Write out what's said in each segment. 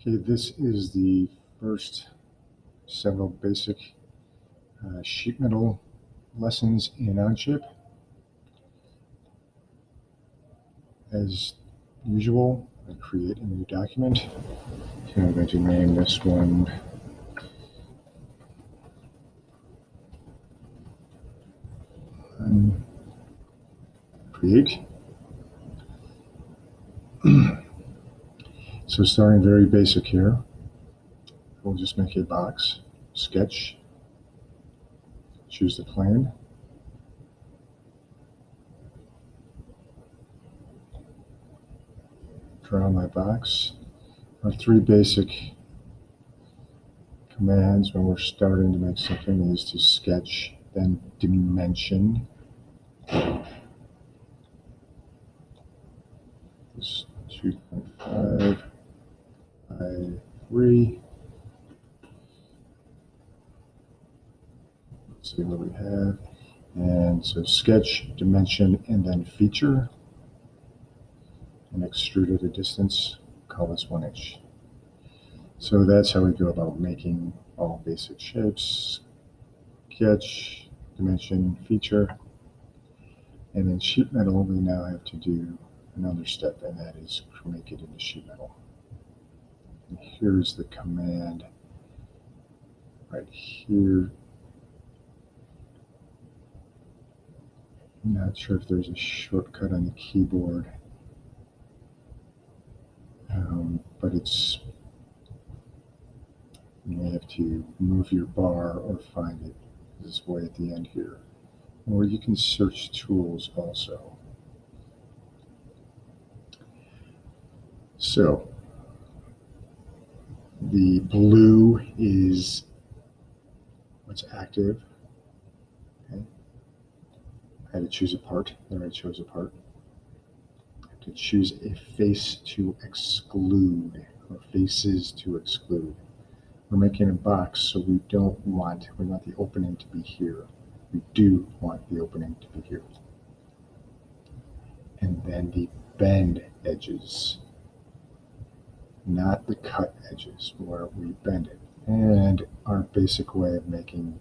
Okay, this is the first several basic sheet metal lessons in Onshape. As usual, I create a new document. So I'm going to name this one Create. So starting very basic here, we'll just make a box, sketch, choose the plane, draw my box. Our three basic commands when we're starting to make something is to sketch, then dimension. This 2.5 by 3. Let's see what we have. And so sketch, dimension, and then feature. And extrude at a distance, call this 1 inch. So that's how we go about making all basic shapes. Sketch, dimension, feature. And in sheet metal, we now have to do another step, and that is make it into sheet metal. And here's the command right here. I'm not sure if there's a shortcut on the keyboard, but it's, you may have to move your bar or find it this way at the end here. Or you can search tools also. So the blue is what's active. Okay. I had to choose a part. There I chose a part. I have to choose a face to exclude, or faces to exclude. We're making a box, so we want the opening to be here. We do want the opening to be here. And then the bend edges, not the cut edges where we bend it. And our basic way of making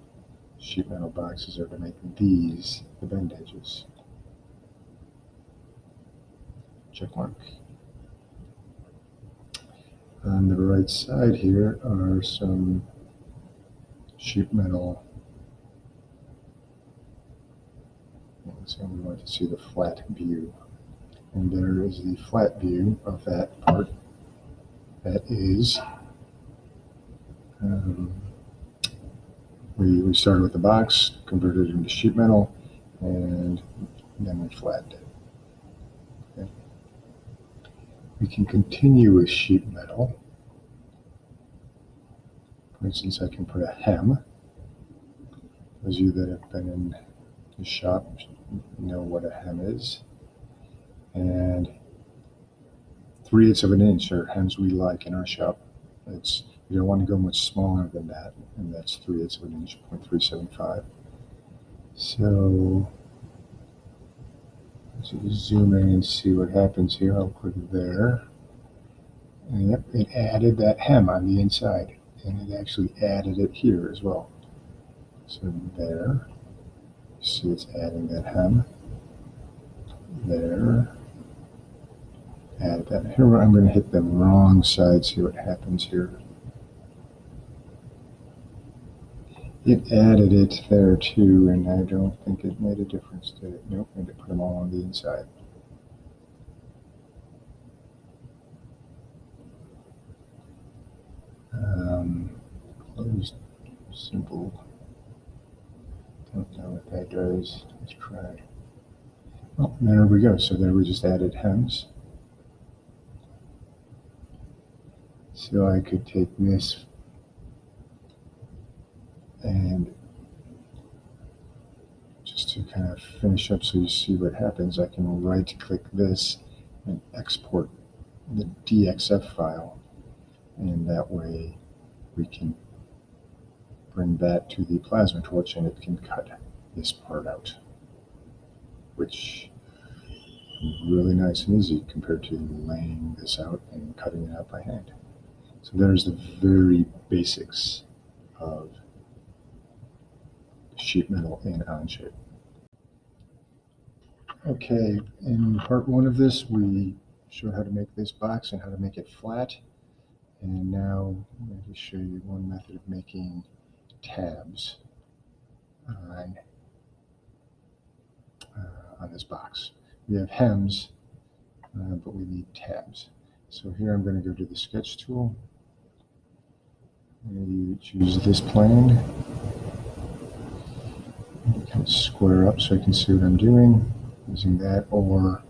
sheet metal boxes are to make these the bend edges. Check mark. On the right side here are some sheet metal. So we want to see the flat view. And there is the flat view of that part. That is, we started with the box, converted it into sheet metal, and then we flattened it. Okay. We can continue with sheet metal. For instance, I can put a hem. Those of you that have been in the shop know what a hem is. And 3/8 of an inch are hems we like in our shop. You don't want to go much smaller than that, and that's 3/8 of an inch, 0.375. So let's zoom in and see what happens here. I'll click there. And yep, it added that hem on the inside, and it actually added it here as well. So there, you see it's adding that hem. There. Add that. Here I'm going to hit the wrong side, see what happens here. It added it there too, and I don't think it made a difference, did it? Nope, and it put them all on the inside. Closed simple. Don't know what that does. Let's try. Oh, there we go. So there we just added hems. So I could take this and just to kind of finish up so you see what happens, I can right click this and export the DXF file, and that way we can bring that to the plasma torch and it can cut this part out, which is really nice and easy compared to laying this out and cutting it out by hand. So there's the very basics of sheet metal in Onshape. Okay, in part one of this, we showed how to make this box and how to make it flat. And now I'm going to show you one method of making tabs on this box. We have hems, but we need tabs. So here I'm going to go to the sketch tool. I'm going to choose this plane. Kind of square up so I can see what I'm doing using that, or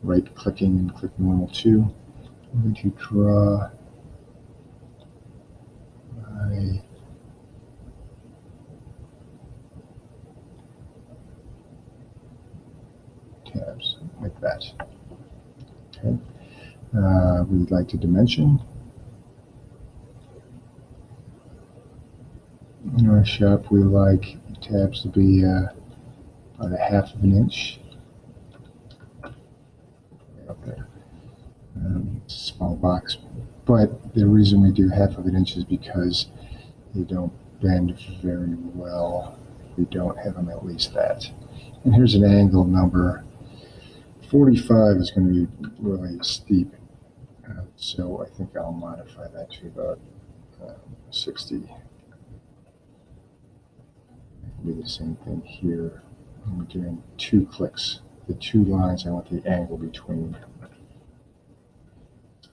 right clicking and click normal 2. I'm going to draw my tabs like that. Okay. We'd like to dimension. In our shop, we like tabs to be about 1/2 of an inch. Up there. Small box, but the reason we do 1/2 of an inch is because they don't bend very well. We don't have them at least that. And here's an angle number. 45 is going to be really steep, so I think I'll modify that to about 60. Do the same thing here. I'm doing 2 clicks. The 2 lines, I want the angle between.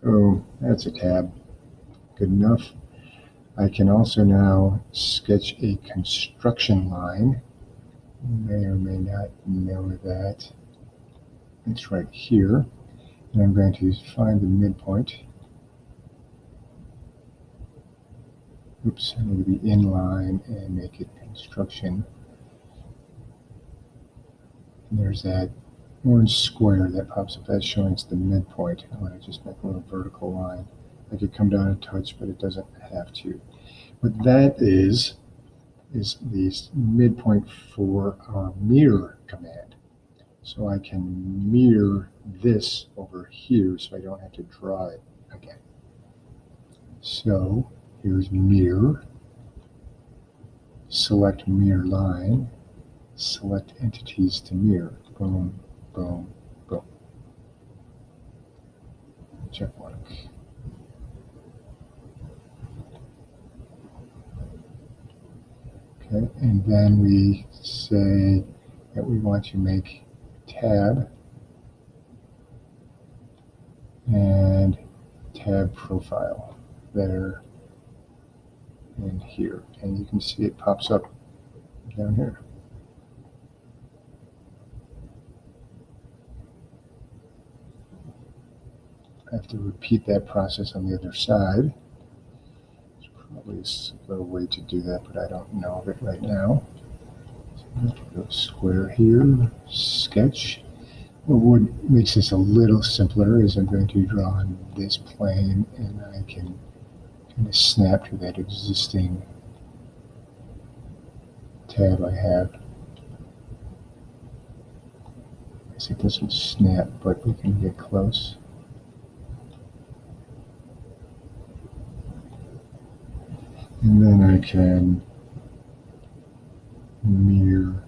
Oh, that's a tab. Good enough. I can also now sketch a construction line. You may or may not know that. It's right here. And I'm going to find the midpoint. Oops, I need to be in line and make it construction. And there's that orange square that pops up. That's showing it's the midpoint. I want to just make a little vertical line. I could come down a touch, but it doesn't have to. What that is the midpoint for our mirror command. So I can mirror this over here so I don't have to draw it again. So here's mirror, select mirror line, select entities to mirror, boom, boom, boom. Check mark. Okay, and then we say that we want to make tab and tab profile there and here, and you can see it pops up down here. I have to repeat that process on the other side. There's probably a simpler way to do that, but I don't know of it right now. So I'm going to go square here, sketch. What makes this a little simpler is I'm going to draw on this plane, and I can kind of snap to that existing tab I have. I guess it doesn't snap, but we can get close. And then I can mirror,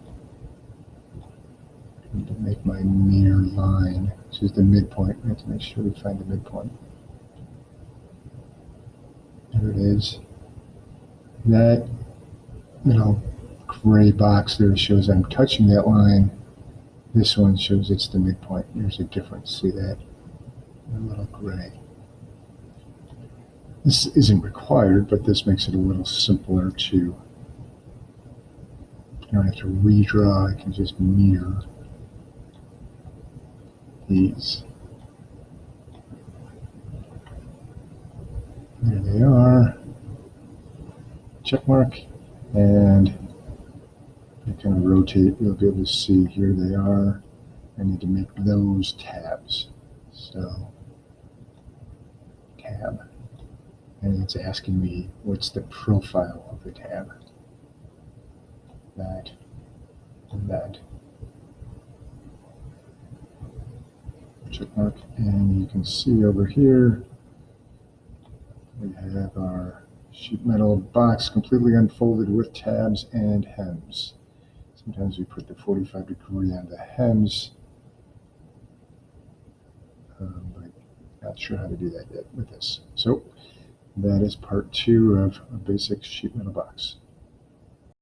to make my mirror line, which is the midpoint. We have to make sure we find the midpoint. There it is. That little gray box there shows I'm touching that line. This one shows it's the midpoint. There's a difference. See that? A little gray. This isn't required, but this makes it a little simpler to. I don't have to redraw. I can just mirror these. There they are. Check mark. And I kind of rotate. You'll be able to see here they are. I need to make those tabs. So, tab. And it's asking me what's the profile of the tab. That and that. Check mark. And you can see over here, we sheet metal box completely unfolded with tabs and hems. Sometimes we put the 45-degree on the hems, but not sure how to do that yet with this. So that is part 2 of a basic sheet metal box.